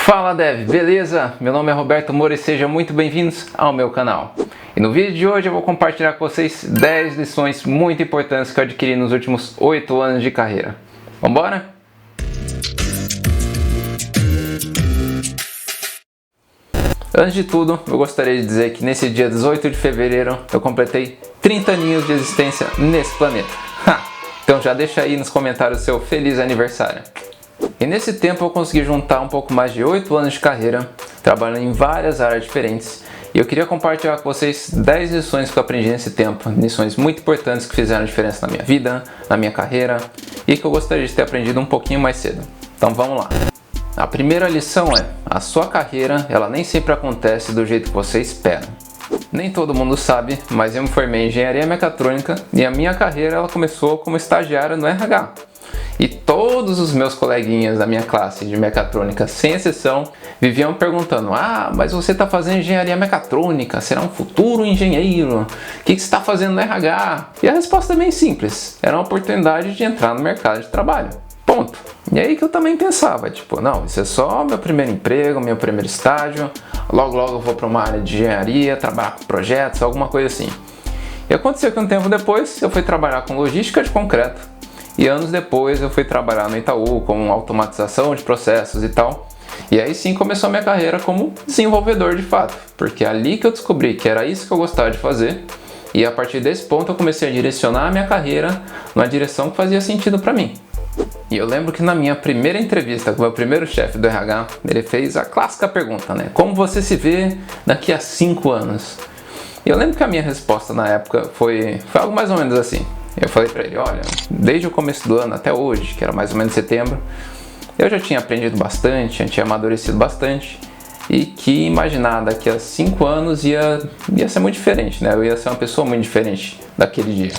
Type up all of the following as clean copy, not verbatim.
Fala Dev, beleza? Meu nome é Roberto Moura e sejam muito bem-vindos ao meu canal. E no vídeo de hoje eu vou compartilhar com vocês 10 lições muito importantes que eu adquiri nos últimos 8 anos de carreira. Vambora? Antes de tudo, eu gostaria de dizer que nesse dia 18 de fevereiro eu completei 30 aninhos de existência nesse planeta. Então já deixa aí nos comentários o seu feliz aniversário. E nesse tempo eu consegui juntar um pouco mais de 8 anos de carreira, trabalhando em várias áreas diferentes. E eu queria compartilhar com vocês 10 lições que eu aprendi nesse tempo, lições muito importantes que fizeram diferença na minha vida, na minha carreira, e que eu gostaria de ter aprendido um pouquinho mais cedo. Então vamos lá! A primeira lição é, a sua carreira, ela nem sempre acontece do jeito que você espera. Nem todo mundo sabe, mas eu me formei em engenharia mecatrônica e a minha carreira ela começou como estagiário no RH. E todos os meus coleguinhas da minha classe de mecatrônica, sem exceção, viviam perguntando: ah, mas você está fazendo engenharia mecatrônica, será um futuro engenheiro? O que você está fazendo no RH? E a resposta é bem simples, era uma oportunidade de entrar no mercado de trabalho. Ponto. E aí que eu também pensava, tipo, não, isso é só meu primeiro emprego, meu primeiro estágio, logo eu vou para uma área de engenharia, trabalhar com projetos, alguma coisa assim. E aconteceu que um tempo depois eu fui trabalhar com logística de concreto, e anos depois eu fui trabalhar no Itaú com automatização de processos e tal. E aí sim começou a minha carreira como desenvolvedor de fato, porque é ali que eu descobri que era isso que eu gostava de fazer, e a partir desse ponto eu comecei a direcionar a minha carreira numa direção que fazia sentido para mim. E eu lembro que na minha primeira entrevista com o meu primeiro chefe do RH, ele fez a clássica pergunta, né? Como você se vê daqui a 5 anos? E eu lembro que a minha resposta na época foi algo mais ou menos assim. Eu falei pra ele, olha, desde o começo do ano até hoje, que era mais ou menos setembro, eu já tinha aprendido bastante, já tinha amadurecido bastante, e que imaginar daqui a 5 anos ia ser muito diferente, né? Eu ia ser uma pessoa muito diferente daquele dia.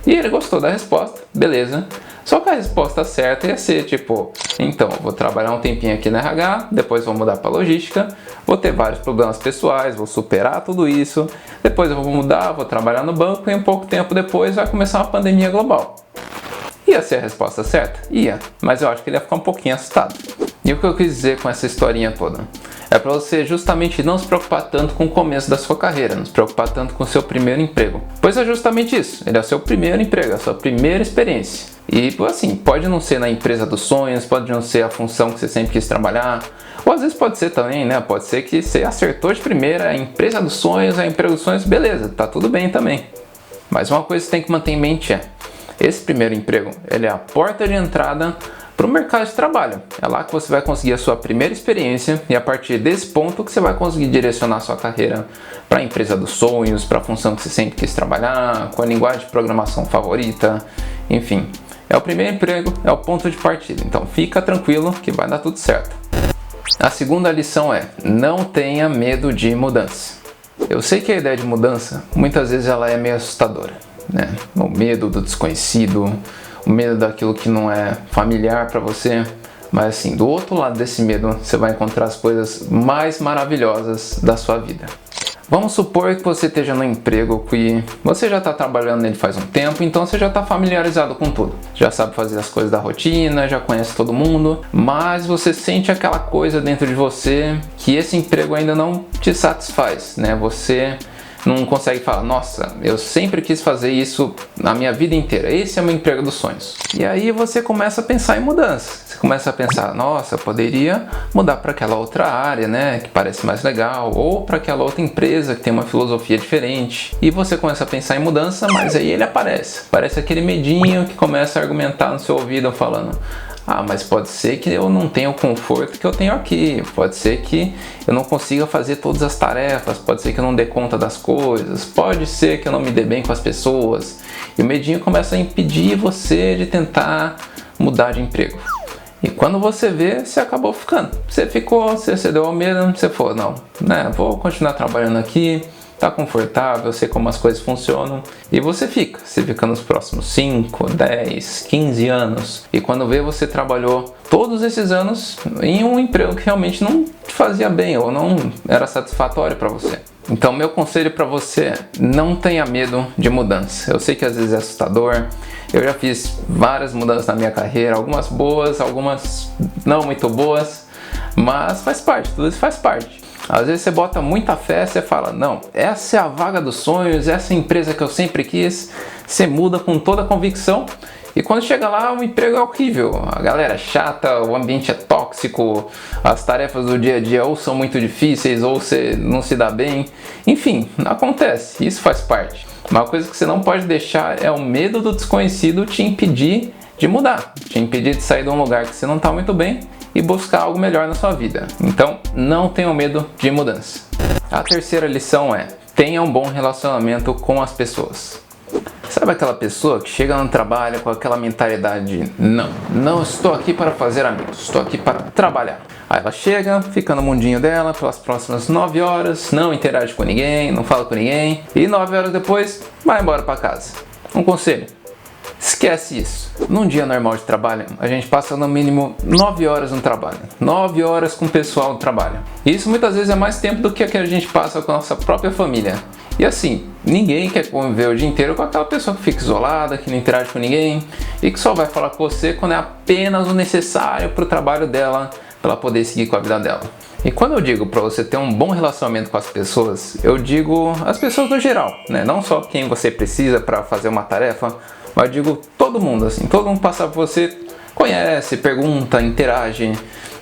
E ele gostou da resposta, beleza. Só que a resposta certa ia ser tipo, então, eu vou trabalhar um tempinho aqui na RH, depois vou mudar para logística, vou ter vários problemas pessoais, vou superar tudo isso, depois eu vou mudar, vou trabalhar no banco e um pouco tempo depois vai começar uma pandemia global. Ia ser a resposta certa? Ia, mas eu acho que ele ia ficar um pouquinho assustado. E o que eu quis dizer com essa historinha toda? É para você justamente não se preocupar tanto com o começo da sua carreira, não se preocupar tanto com o seu primeiro emprego. Pois é justamente isso, ele é o seu primeiro emprego, a sua primeira experiência. E assim, pode não ser na empresa dos sonhos, pode não ser a função que você sempre quis trabalhar, ou às vezes pode ser também, né? Pode ser que você acertou de primeira, a empresa dos sonhos, a emprego dos sonhos, beleza, tá tudo bem também. Mas uma coisa que você tem que manter em mente é, esse primeiro emprego, ele é a porta de entrada para o mercado de trabalho. É lá que você vai conseguir a sua primeira experiência e a partir desse ponto que você vai conseguir direcionar a sua carreira para a empresa dos sonhos, para a função que você sempre quis trabalhar, com a linguagem de programação favorita, enfim. É o primeiro emprego, é o ponto de partida, então fica tranquilo que vai dar tudo certo. A segunda lição é, não tenha medo de mudança. Eu sei que a ideia de mudança, muitas vezes ela é meio assustadora, né? O medo do desconhecido, o medo daquilo que não é familiar para você, mas assim, do outro lado desse medo, você vai encontrar as coisas mais maravilhosas da sua vida. Vamos supor que você esteja no emprego que você já está trabalhando nele faz um tempo, então você já está familiarizado com tudo. Já sabe fazer as coisas da rotina, já conhece todo mundo, mas você sente aquela coisa dentro de você que esse emprego ainda não te satisfaz, né? Você não consegue falar, nossa, eu sempre quis fazer isso na minha vida inteira, esse é o meu emprego dos sonhos. E aí você começa a pensar em mudança, você começa a pensar, nossa, eu poderia mudar para aquela outra área, né, que parece mais legal, ou para aquela outra empresa que tem uma filosofia diferente. E você começa a pensar em mudança, mas aí ele aparece aquele medinho que começa a argumentar no seu ouvido falando, ah, mas pode ser que eu não tenha o conforto que eu tenho aqui, pode ser que eu não consiga fazer todas as tarefas, pode ser que eu não dê conta das coisas, pode ser que eu não me dê bem com as pessoas. E o medinho começa a impedir você de tentar mudar de emprego. E quando você vê, você acabou ficando. Você cedeu ao medo, você falou, não, né, vou continuar trabalhando aqui, tá confortável, sei como as coisas funcionam, e você fica nos próximos 5, 10, 15 anos, e quando vê você trabalhou todos esses anos em um emprego que realmente não te fazia bem, ou não era satisfatório para você. Então meu conselho para você é, não tenha medo de mudança. Eu sei que às vezes é assustador, eu já fiz várias mudanças na minha carreira, algumas boas, algumas não muito boas, Mas faz parte, tudo isso faz parte. Às vezes você bota muita fé, você fala, não, essa é a vaga dos sonhos, essa é a empresa que eu sempre quis. Você muda com toda a convicção e quando chega lá o emprego é horrível. A galera é chata, o ambiente é tóxico, as tarefas do dia a dia ou são muito difíceis ou você não se dá bem. Enfim, acontece, isso faz parte. Uma coisa que você não pode deixar é o medo do desconhecido te impedir de mudar, te impedir de sair de um lugar que você não está muito bem e buscar algo melhor na sua vida. Então, não tenham medo de mudança. A terceira lição é: tenha um bom relacionamento com as pessoas. Sabe aquela pessoa que chega no trabalho com aquela mentalidade de não estou aqui para fazer amigos, estou aqui para trabalhar. Aí ela chega, fica no mundinho dela pelas próximas 9 horas, não interage com ninguém, não fala com ninguém e 9 horas depois vai embora para casa. Um conselho: esquece isso. Num dia normal de trabalho, a gente passa no mínimo 9 horas no trabalho. 9 horas com o pessoal do trabalho. E isso muitas vezes é mais tempo do que a gente passa com a nossa própria família. E assim, ninguém quer conviver o dia inteiro com aquela pessoa que fica isolada, que não interage com ninguém e que só vai falar com você quando é apenas o necessário para o trabalho dela, para ela poder seguir com a vida dela. E quando eu digo para você ter um bom relacionamento com as pessoas, eu digo as pessoas no geral, né? Não só quem você precisa para fazer uma tarefa, mas eu digo todo mundo, assim, todo mundo passa por você, conhece, pergunta, interage.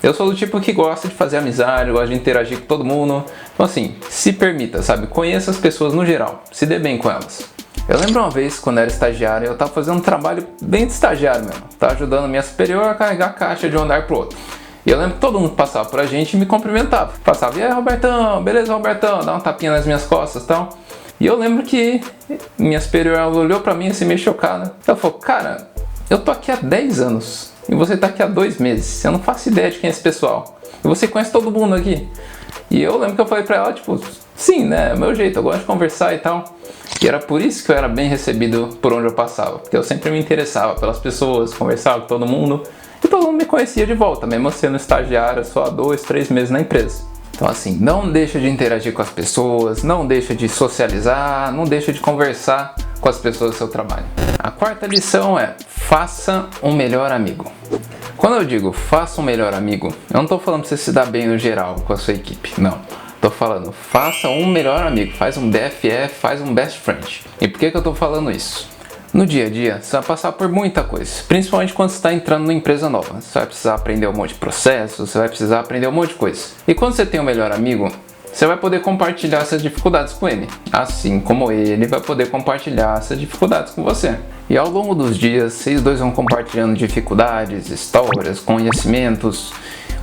Eu sou do tipo que gosta de fazer amizade, gosta de interagir com todo mundo. Então assim, se permita, sabe? Conheça as pessoas no geral, se dê bem com elas. Eu lembro uma vez, quando eu era estagiário, eu estava fazendo um trabalho bem de estagiário mesmo. Estava ajudando minha superior a carregar a caixa de um andar pro outro. E eu lembro que todo mundo passava por a gente e me cumprimentava. Passava, e aí Robertão, beleza Robertão, dá um tapinha nas minhas costas e tal. E eu lembro que minha superior ela olhou pra mim assim meio chocada. Ela falou, cara, eu tô aqui há 10 anos e você tá aqui há 2 meses. Eu não faço ideia de quem é esse pessoal. E você conhece todo mundo aqui. E eu lembro que eu falei pra ela, tipo, sim, né, é meu jeito, eu gosto de conversar e tal. E era por isso que eu era bem recebido por onde eu passava. Porque eu sempre me interessava pelas pessoas, conversava com todo mundo. E todo mundo me conhecia de volta, mesmo sendo estagiário só há 2, 3 meses na empresa. Então assim, não deixa de interagir com as pessoas, não deixa de socializar, não deixa de conversar com as pessoas do seu trabalho. A quarta lição é: faça um melhor amigo. Quando eu digo faça um melhor amigo, eu não estou falando para você se dar bem no geral com a sua equipe, não. Estou falando, faça um melhor amigo, faz um BFF, faz um best friend. E por que eu estou falando isso? No dia a dia, você vai passar por muita coisa, principalmente quando você está entrando numa empresa nova. Você vai precisar aprender um monte de processos, você vai precisar aprender um monte de coisa. E quando você tem um melhor amigo, você vai poder compartilhar essas dificuldades com ele, assim como ele vai poder compartilhar essas dificuldades com você. E ao longo dos dias, vocês dois vão compartilhando dificuldades, histórias, conhecimentos.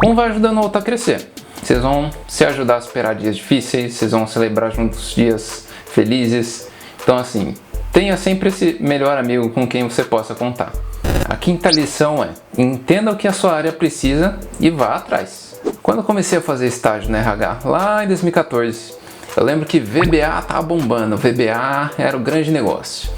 Um vai ajudando o outro a crescer. Vocês vão se ajudar a superar dias difíceis, vocês vão celebrar juntos dias felizes. Então assim, tenha sempre esse melhor amigo com quem você possa contar. A quinta lição é: entenda o que a sua área precisa e vá atrás. Quando eu comecei a fazer estágio na RH, lá em 2014, eu lembro que VBA estava bombando, VBA era o grande negócio.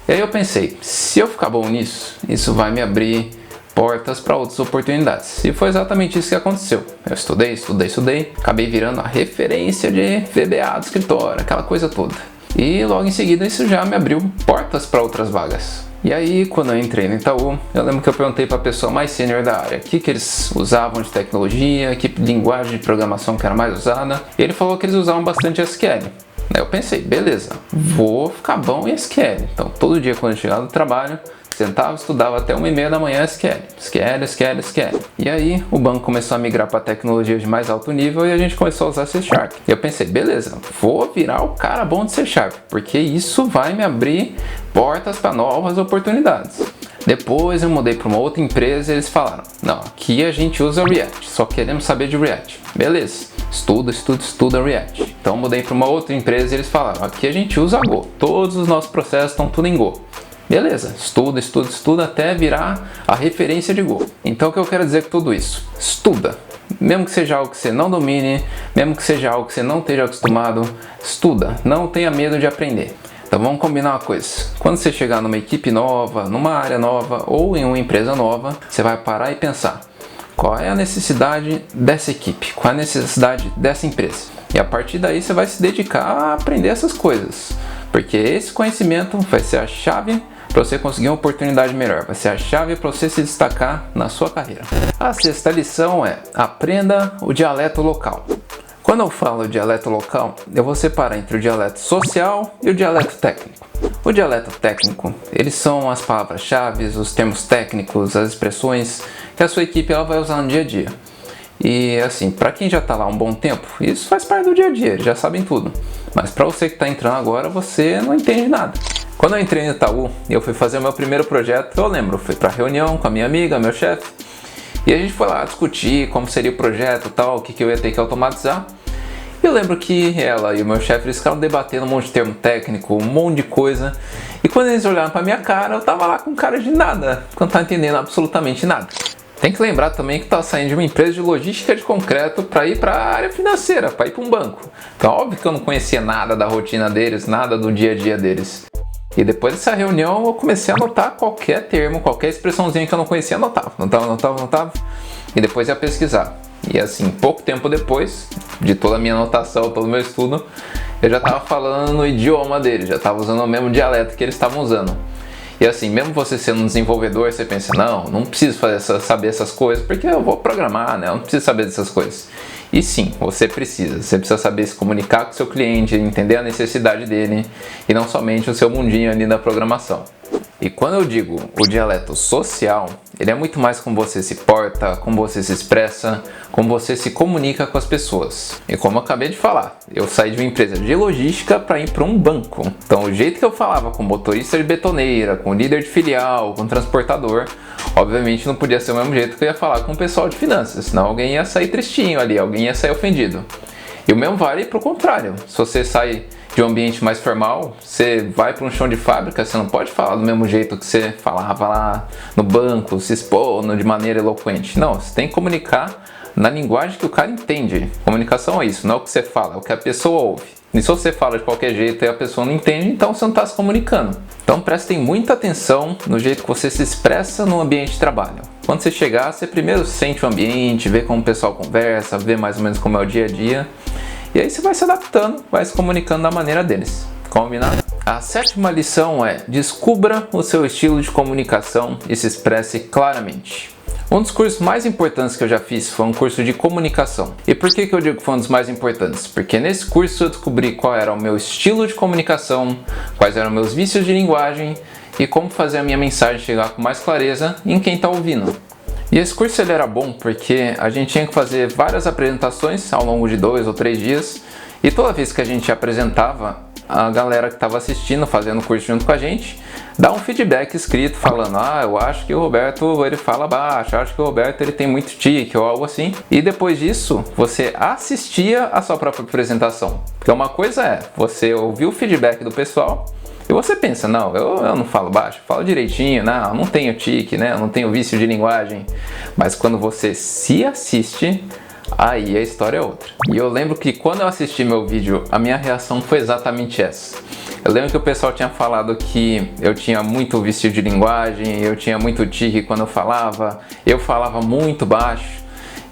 E aí eu pensei, se eu ficar bom nisso, isso vai me abrir portas para outras oportunidades. E foi exatamente isso que aconteceu. Eu estudei, acabei virando a referência de VBA do escritório, aquela coisa toda. E logo em seguida isso já me abriu portas para outras vagas. E aí, quando eu entrei no Itaú, eu lembro que eu perguntei para a pessoa mais sênior da área o que eles usavam de tecnologia, que linguagem de programação que era mais usada. E ele falou que eles usavam bastante SQL. Daí eu pensei, beleza, vou ficar bom em SQL. Então todo dia quando eu chegava do trabalho, sentava, estudava até 1h30 da manhã SQL. E aí o banco começou a migrar para tecnologia de mais alto nível e a gente começou a usar C#. E eu pensei, beleza, vou virar o cara bom de C#, porque isso vai me abrir portas para novas oportunidades. Depois eu mudei para uma outra empresa e eles falaram, não, aqui a gente usa React, só queremos saber de React. Beleza, estuda React. Então eu mudei para uma outra empresa e eles falaram, aqui a gente usa Go, todos os nossos processos estão tudo em Go. Beleza, estuda até virar a referência de Go. Então o que eu quero dizer com tudo isso? Estuda. Mesmo que seja algo que você não domine, mesmo que seja algo que você não esteja acostumado, estuda. Não tenha medo de aprender. Então vamos combinar uma coisa. Quando você chegar numa equipe nova, numa área nova ou em uma empresa nova, você vai parar e pensar, qual é a necessidade dessa equipe? Qual é a necessidade dessa empresa? E a partir daí você vai se dedicar a aprender essas coisas. Porque esse conhecimento vai ser a chave para você conseguir uma oportunidade melhor. Vai ser a chave para você se destacar na sua carreira. A sexta lição é: aprenda o dialeto local. Quando eu falo dialeto local, eu vou separar entre o dialeto social e o dialeto técnico. O dialeto técnico, eles são as palavras-chave, os termos técnicos, as expressões que a sua equipe ela vai usar no dia a dia. E assim, para quem já está lá há um bom tempo, isso faz parte do dia a dia, eles já sabem tudo. Mas para você que está entrando agora, você não entende nada. Quando eu entrei no Itaú e eu fui fazer o meu primeiro projeto, eu lembro, fui para reunião com a minha amiga, meu chefe, e a gente foi lá discutir como seria o projeto, tal, o que eu ia ter que automatizar. Eu lembro que ela e o meu chefe, eles ficaram debatendo um monte de termo técnico, um monte de coisa. E quando eles olharam pra minha cara, eu tava lá com cara de nada, porque eu não tava entendendo absolutamente nada. Tem que lembrar também que eu tava saindo de uma empresa de logística de concreto para ir para a área financeira, para ir para um banco. Então, óbvio que eu não conhecia nada da rotina deles, nada do dia a dia deles. E depois dessa reunião, eu comecei a anotar qualquer termo, qualquer expressãozinha que eu não conhecia, anotava. E depois ia pesquisar. E assim, pouco tempo depois de toda a minha anotação, todo o meu estudo, eu já estava falando no idioma deles, já estava usando o mesmo dialeto que eles estavam usando. E assim, mesmo você sendo um desenvolvedor, você pensa, não preciso saber essas coisas, porque eu vou programar, né? Eu não preciso saber dessas coisas. E sim, você precisa saber se comunicar com o seu cliente, entender a necessidade dele, e não somente o seu mundinho ali da programação. E quando eu digo o dialeto social, ele é muito mais como você se porta, como você se expressa, como você se comunica com as pessoas. E como eu acabei de falar, eu saí de uma empresa de logística para ir para um banco. Então o jeito que eu falava com motorista de betoneira, com líder de filial, com transportador, obviamente não podia ser o mesmo jeito que eu ia falar com o pessoal de finanças, senão alguém ia sair tristinho ali, alguém ia sair ofendido. E o mesmo vale para o contrário. Se você sai de um ambiente mais formal, você vai para um chão de fábrica, você não pode falar do mesmo jeito que você falava lá no banco, se expondo de maneira eloquente. Não, você tem que comunicar na linguagem que o cara entende. Comunicação é isso, não é o que você fala, é o que a pessoa ouve. E se você fala de qualquer jeito e a pessoa não entende, então você não está se comunicando. Então prestem muita atenção no jeito que você se expressa no ambiente de trabalho. Quando você chegar, você primeiro sente o ambiente, vê como o pessoal conversa, vê mais ou menos como é o dia a dia. E aí você vai se adaptando, vai se comunicando da maneira deles. Combinado? A sétima lição é: descubra o seu estilo de comunicação e se expresse claramente. Um dos cursos mais importantes que eu já fiz foi um curso de comunicação. E por que eu digo que foi um dos mais importantes? Porque nesse curso eu descobri qual era o meu estilo de comunicação, quais eram meus vícios de linguagem e como fazer a minha mensagem chegar com mais clareza em quem está ouvindo. E esse curso ele era bom porque a gente tinha que fazer várias apresentações ao longo de 2 ou 3 dias, e toda vez que a gente apresentava, a galera que estava assistindo, fazendo o curso junto com a gente, dá um feedback escrito falando: eu acho que o Roberto ele fala baixo, eu acho que o Roberto ele tem muito tique ou algo assim. E depois disso, você assistia a sua própria apresentação. Porque uma coisa é você ouvir o feedback do pessoal e você pensa: eu não falo baixo, eu falo direitinho, não tenho tique, né? Eu não tenho vício de linguagem. Mas quando você se assiste, aí a história é outra. E eu lembro que quando eu assisti meu vídeo, a minha reação foi exatamente essa. Eu lembro que o pessoal tinha falado que eu tinha muito vício de linguagem, eu tinha muito tique quando eu falava muito baixo.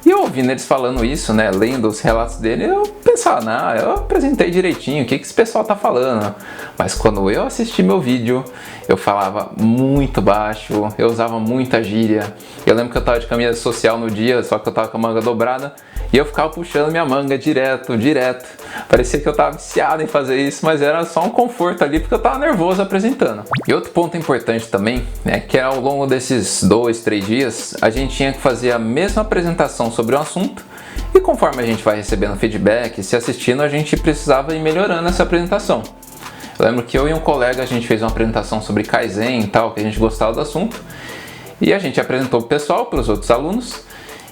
E eu ouvindo eles falando isso, né, lendo os relatos dele, eu pensava: eu apresentei direitinho, o que esse pessoal tá falando? Mas quando eu assisti meu vídeo, eu falava muito baixo, eu usava muita gíria. Eu lembro que eu tava de camisa social no dia, só que eu tava com a manga dobrada, e eu ficava puxando minha manga direto. Parecia que eu tava viciado em fazer isso, mas era só um conforto ali, porque eu tava nervoso apresentando. E outro ponto importante também, né, que ao longo desses 2, 3 dias, a gente tinha que fazer a mesma apresentação sobre um assunto, e conforme a gente vai recebendo feedback, se assistindo, a gente precisava ir melhorando essa apresentação. Eu lembro que eu e um colega, a gente fez uma apresentação sobre Kaizen e tal, que a gente gostava do assunto, e a gente apresentou pro pessoal, para os outros alunos,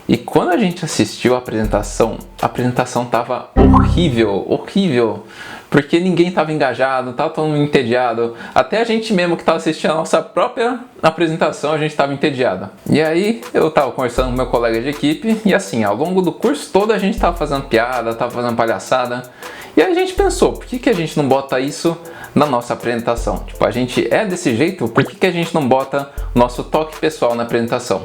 e quando a gente assistiu a apresentação tava horrível, porque ninguém tava engajado, tava todo mundo entediado, até a gente mesmo que tava assistindo a nossa própria apresentação, a gente tava entediado. E aí eu tava conversando com meu colega de equipe, e assim, ao longo do curso todo a gente tava fazendo piada, tava fazendo palhaçada, e aí a gente pensou: por que a gente não bota isso na nossa apresentação? Tipo, a gente é desse jeito, por que a gente não bota o nosso toque pessoal na apresentação?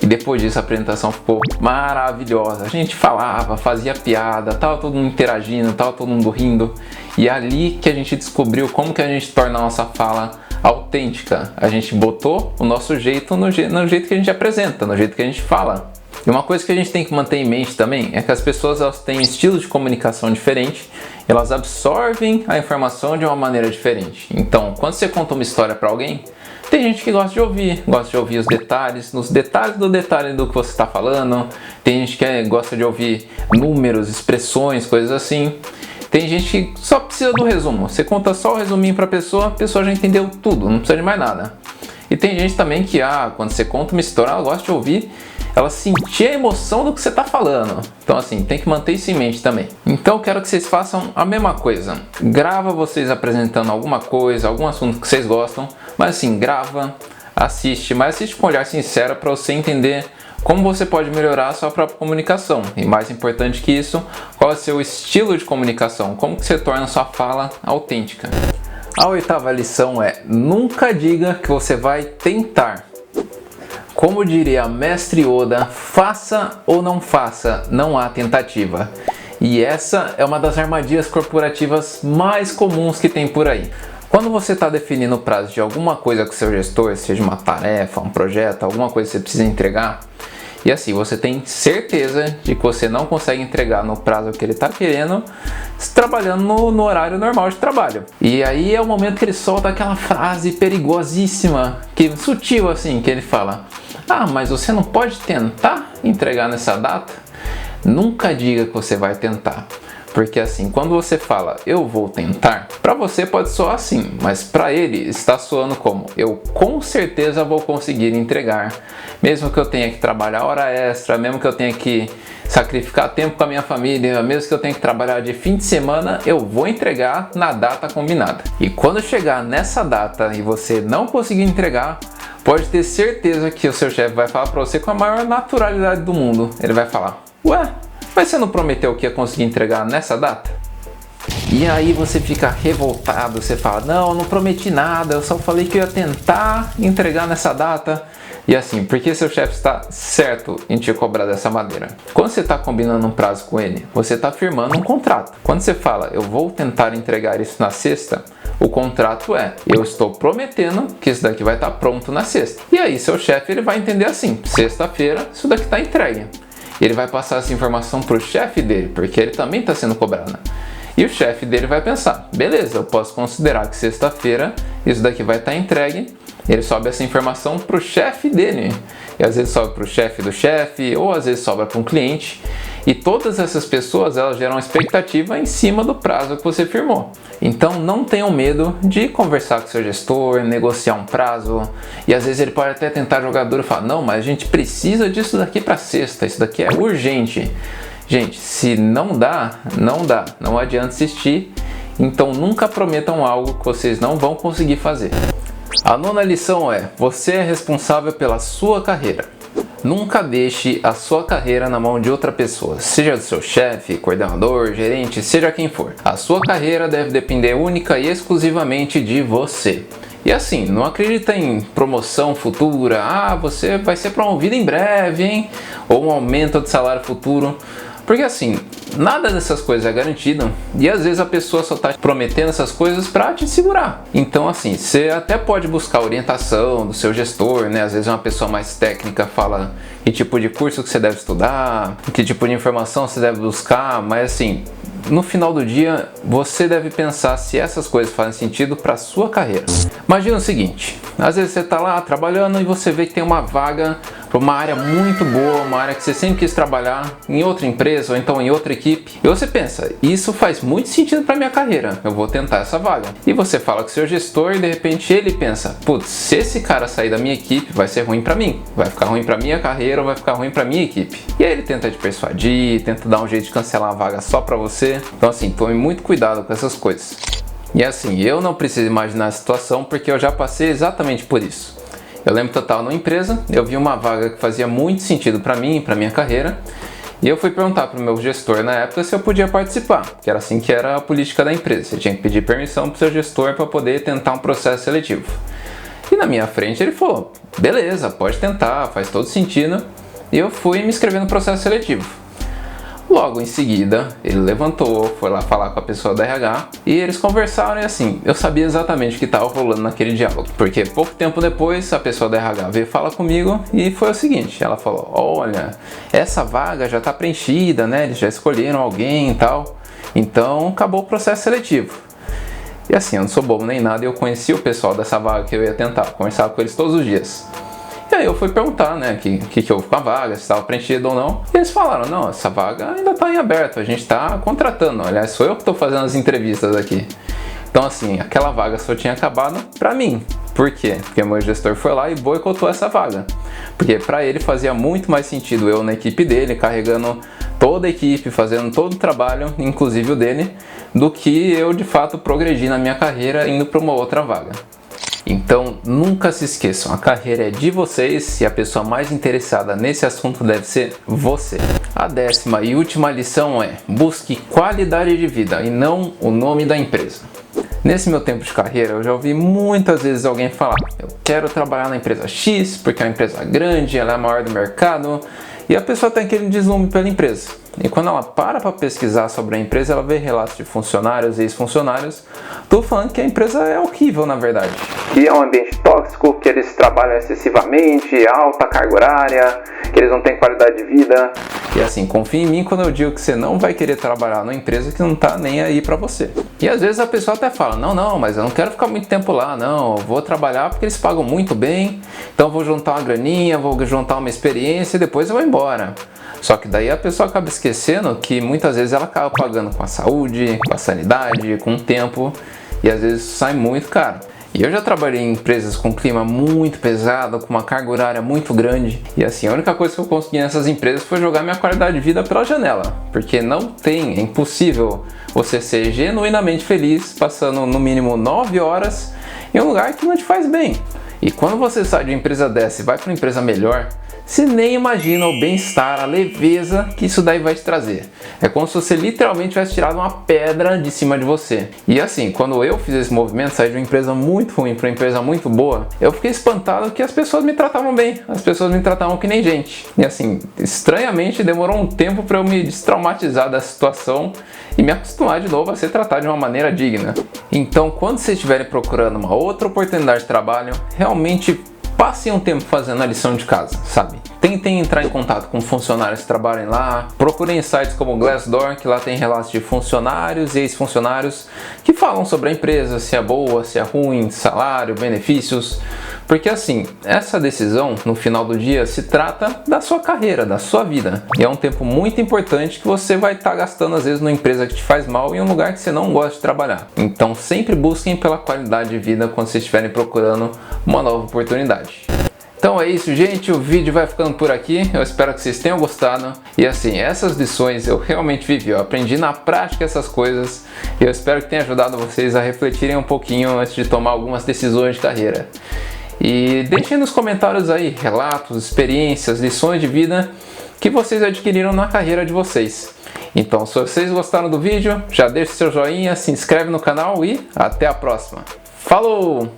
E depois disso a apresentação ficou maravilhosa. A gente falava, fazia piada, tava todo mundo interagindo, tava todo mundo rindo. E é ali que a gente descobriu como que a gente torna a nossa fala autêntica. A gente botou o nosso jeito no jeito que a gente apresenta, no jeito que a gente fala. E uma coisa que a gente tem que manter em mente também é que as pessoas elas têm estilos de comunicação diferentes, elas absorvem a informação de uma maneira diferente. Então, quando você conta uma história para alguém, tem gente que gosta de ouvir os detalhes, nos detalhes do detalhe do que você está falando. Tem gente que gosta de ouvir números, expressões, coisas assim. Tem gente que só precisa do resumo. Você conta só o resuminho para a pessoa já entendeu tudo, não precisa de mais nada. E tem gente também que, quando você conta uma história, ela gosta de ouvir, ela sentir a emoção do que você está falando. Então assim, tem que manter isso em mente também. Então eu quero que vocês façam a mesma coisa. Grava vocês apresentando alguma coisa, algum assunto que vocês gostam, mas assim, grava, assiste, mas assiste com um olhar sincero para você entender como você pode melhorar a sua própria comunicação. E mais importante que isso, qual é o seu estilo de comunicação, como que você torna a sua fala autêntica. A 8ª lição é: nunca diga que você vai tentar. Como diria Mestre Oda, faça ou não faça, não há tentativa. E essa é uma das armadilhas corporativas mais comuns que tem por aí. Quando você está definindo o prazo de alguma coisa com o seu gestor, seja uma tarefa, um projeto, alguma coisa que você precisa entregar, e assim, você tem certeza de que você não consegue entregar no prazo que ele está querendo, trabalhando no horário normal de trabalho. E aí é o momento que ele solta aquela frase perigosíssima, sutil assim, que ele fala: mas você não pode tentar entregar nessa data? Nunca diga que você vai tentar. Porque assim, quando você fala eu vou tentar, para você pode soar assim, mas para ele está soando como eu com certeza vou conseguir entregar, mesmo que eu tenha que trabalhar hora extra, mesmo que eu tenha que sacrificar tempo com a minha família, mesmo que eu tenha que trabalhar de fim de semana, eu vou entregar na data combinada. E quando chegar nessa data e você não conseguir entregar, pode ter certeza que o seu chefe vai falar para você com a maior naturalidade do mundo. Ele vai falar: ué, mas você não prometeu que ia conseguir entregar nessa data? E aí você fica revoltado, você fala: não, eu não prometi nada, eu só falei que eu ia tentar entregar nessa data. E assim, porque seu chefe está certo em te cobrar dessa maneira? Quando você está combinando um prazo com ele, você está firmando um contrato. Quando você fala eu vou tentar entregar isso na sexta, o contrato é: eu estou prometendo que isso daqui vai estar pronto na sexta. E aí seu chefe ele vai entender assim: sexta-feira isso daqui está entregue. Ele vai passar essa informação para o chefe dele, porque ele também está sendo cobrado. E o chefe dele vai pensar: beleza, eu posso considerar que sexta-feira isso daqui vai estar entregue. Ele sobe essa informação para o chefe dele. E às vezes sobe para o chefe do chefe, ou às vezes sobra para um cliente. E todas essas pessoas elas geram expectativa em cima do prazo que você firmou. Então não tenham medo de conversar com o seu gestor, negociar um prazo. E às vezes ele pode até tentar jogar duro e falar: não, mas a gente precisa disso daqui para sexta, isso daqui é urgente. Gente, se não dá, não dá. Não adianta insistir. Então nunca prometam algo que vocês não vão conseguir fazer. A 9ª lição é: você é responsável pela sua carreira. Nunca deixe a sua carreira na mão de outra pessoa, seja do seu chefe, coordenador, gerente, seja quem for. A sua carreira deve depender única e exclusivamente de você. E assim, não acredita em promoção futura: você vai ser promovido em breve, hein? Ou um aumento de salário futuro. Porque assim, nada dessas coisas é garantido e às vezes a pessoa só está prometendo essas coisas para te segurar. Então assim, você até pode buscar orientação do seu gestor, né? Às vezes uma pessoa mais técnica fala que tipo de curso que você deve estudar, que tipo de informação você deve buscar, mas assim, no final do dia, você deve pensar se essas coisas fazem sentido para a sua carreira. Imagina o seguinte: às vezes você está lá trabalhando e você vê que tem uma vaga para uma área muito boa, uma área que você sempre quis trabalhar em outra empresa ou então em outra equipe. E você pensa: isso faz muito sentido para minha carreira, eu vou tentar essa vaga. E você fala com o seu gestor e de repente ele pensa: putz, se esse cara sair da minha equipe, vai ser ruim para mim. Vai ficar ruim para minha carreira ou vai ficar ruim para minha equipe. E aí ele tenta te persuadir, tenta dar um jeito de cancelar a vaga só para você. Então assim, tome muito cuidado com essas coisas. E assim, eu não preciso imaginar a situação porque eu já passei exatamente por isso. Eu lembro que eu estava numa empresa, eu vi uma vaga que fazia muito sentido para mim, para minha carreira, e eu fui perguntar para o meu gestor na época se eu podia participar, que era assim que era a política da empresa. Você tinha que pedir permissão para o seu gestor para poder tentar um processo seletivo. E na minha frente ele falou: beleza, pode tentar, faz todo sentido. E eu fui me inscrever no processo seletivo. Logo em seguida, ele levantou, foi lá falar com a pessoa da RH e eles conversaram e assim, eu sabia exatamente o que estava rolando naquele diálogo. Porque pouco tempo depois, a pessoa da RH veio falar comigo e foi o seguinte, ela falou, olha, essa vaga já está preenchida, né? Eles já escolheram alguém e tal, então acabou o processo seletivo. E assim, eu não sou bobo nem nada, eu conheci o pessoal dessa vaga que eu ia tentar, conversava com eles todos os dias. E aí eu fui perguntar, né, o que houve com a vaga, se estava preenchida ou não. E eles falaram, não, essa vaga ainda está em aberto, a gente está contratando. Aliás, sou eu que estou fazendo as entrevistas aqui. Então assim, aquela vaga só tinha acabado para mim. Por quê? Porque o meu gestor foi lá e boicotou essa vaga. Porque para ele fazia muito mais sentido eu na equipe dele, carregando toda a equipe, fazendo todo o trabalho, inclusive o dele, do que eu de fato progredir na minha carreira indo para uma outra vaga. Então, nunca se esqueçam, a carreira é de vocês e a pessoa mais interessada nesse assunto deve ser você. A 10ª e última lição é: busque qualidade de vida e não o nome da empresa. Nesse meu tempo de carreira, eu já ouvi muitas vezes alguém falar: eu quero trabalhar na empresa X porque é uma empresa grande, ela é a maior do mercado, e a pessoa tem aquele deslumbre pela empresa. E quando ela para pesquisar sobre a empresa, ela vê relatos de funcionários e ex-funcionários, tô falando que a empresa é horrível na verdade. Que é um ambiente tóxico, que eles trabalham excessivamente, alta carga horária, que eles não têm qualidade de vida. E assim, confia em mim quando eu digo que você não vai querer trabalhar numa empresa que não tá nem aí pra você. E às vezes a pessoa até fala, não, mas eu não quero ficar muito tempo lá, não, eu vou trabalhar porque eles pagam muito bem, então eu vou juntar uma graninha, vou juntar uma experiência e depois eu vou embora. Só que daí a pessoa acaba esquecendo que muitas vezes ela acaba pagando com a saúde, com a sanidade, com o tempo, e às vezes sai muito caro. E eu já trabalhei em empresas com clima muito pesado, com uma carga horária muito grande, e assim, a única coisa que eu consegui nessas empresas foi jogar minha qualidade de vida pela janela, porque é impossível você ser genuinamente feliz passando no mínimo 9 horas em um lugar que não te faz bem. E quando você sai de uma empresa dessa e vai para uma empresa melhor, você nem imagina o bem-estar, a leveza que isso daí vai te trazer. É como se você literalmente tivesse tirado uma pedra de cima de você. E assim, quando eu fiz esse movimento, saí de uma empresa muito ruim para uma empresa muito boa, eu fiquei espantado que as pessoas me tratavam bem, as pessoas me tratavam que nem gente. E assim, estranhamente demorou um tempo para eu me destraumatizar da situação e me acostumar de novo a ser tratado de uma maneira digna. Então, quando vocês estiverem procurando uma outra oportunidade de trabalho, realmente passem um tempo fazendo a lição de casa, sabe? Tentem entrar em contato com funcionários que trabalhem lá, procurem sites como Glassdoor, que lá tem relatos de funcionários e ex-funcionários que falam sobre a empresa, se é boa, se é ruim, salário, benefícios. Porque assim, essa decisão, no final do dia, se trata da sua carreira, da sua vida. E é um tempo muito importante que você vai estar gastando, às vezes, numa empresa que te faz mal e em um lugar que você não gosta de trabalhar. Então, sempre busquem pela qualidade de vida quando vocês estiverem procurando uma nova oportunidade. Então é isso, gente, o vídeo vai ficando por aqui, eu espero que vocês tenham gostado. E assim, essas lições eu realmente vivi, eu aprendi na prática essas coisas e eu espero que tenha ajudado vocês a refletirem um pouquinho antes de tomar algumas decisões de carreira. E deixem nos comentários aí relatos, experiências, lições de vida que vocês adquiriram na carreira de vocês. Então, se vocês gostaram do vídeo, já deixa seu joinha, se inscreve no canal e até a próxima. Falou!